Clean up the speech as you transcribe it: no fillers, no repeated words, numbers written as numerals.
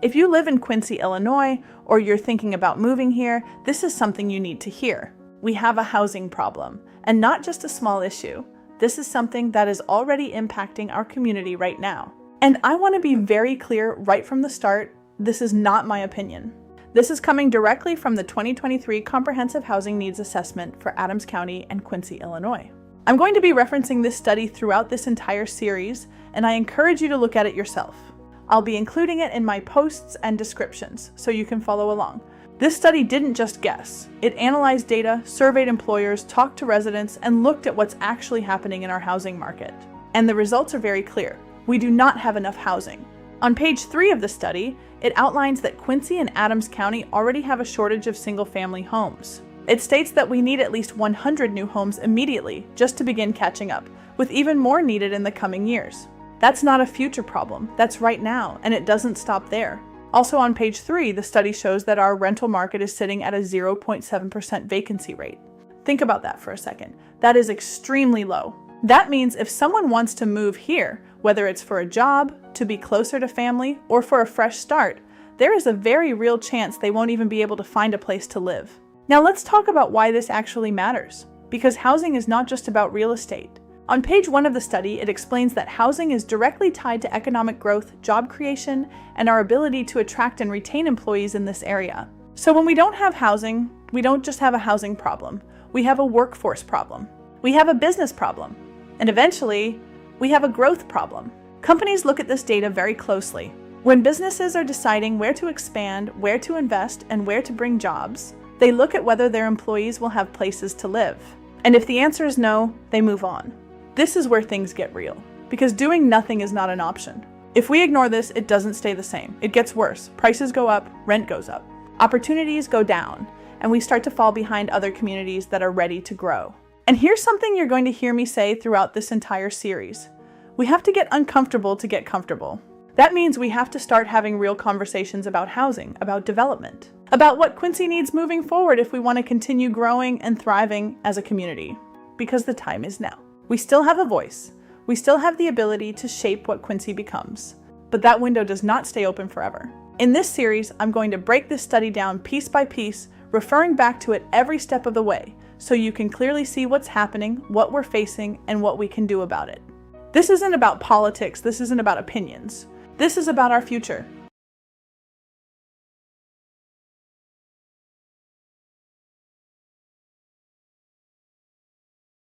If you live in Quincy, Illinois, or you're thinking about moving here, this is something you need to hear. We have a housing problem, and not just a small issue. This is something that is already impacting our community right now. And I want to be very clear right from the start, this is not my opinion. This is coming directly from the 2023 Comprehensive Housing Needs Assessment for Adams County and Quincy, Illinois. I'm going to be referencing this study throughout this entire series, and I encourage you to look at it yourself. I'll be including it in my posts and descriptions, so you can follow along. This study didn't just guess. It analyzed data, surveyed employers, talked to residents, and looked at what's actually happening in our housing market. And the results are very clear. We do not have enough housing. On page 3 of the study, it outlines that Quincy and Adams County already have a shortage of single-family homes. It states that we need at least 100 new homes immediately just to begin catching up, with even more needed in the coming years. That's not a future problem, that's right now, and it doesn't stop there. Also on page 3, the study shows that our rental market is sitting at a 0.7% vacancy rate. Think about that for a second. That is extremely low. That means if someone wants to move here, whether it's for a job, to be closer to family, or for a fresh start, there is a very real chance they won't even be able to find a place to live. Now let's talk about why this actually matters, because housing is not just about real estate. On page 1 of the study, it explains that housing is directly tied to economic growth, job creation, and our ability to attract and retain employees in this area. So when we don't have housing, we don't just have a housing problem. We have a workforce problem. We have a business problem. And eventually, we have a growth problem. Companies look at this data very closely. When businesses are deciding where to expand, where to invest, and where to bring jobs, they look at whether their employees will have places to live. And if the answer is no, they move on. This is where things get real, because doing nothing is not an option. If we ignore this, it doesn't stay the same. It gets worse. Prices go up, rent goes up. Opportunities go down, and we start to fall behind other communities that are ready to grow. And here's something you're going to hear me say throughout this entire series. We have to get uncomfortable to get comfortable. That means we have to start having real conversations about housing, about development, about what Quincy needs moving forward if we want to continue growing and thriving as a community. Because the time is now. We still have a voice. We still have the ability to shape what Quincy becomes. But that window does not stay open forever. In this series, I'm going to break this study down piece by piece, referring back to it every step of the way, so you can clearly see what's happening, what we're facing, and what we can do about it. This isn't about politics, this isn't about opinions. This is about our future,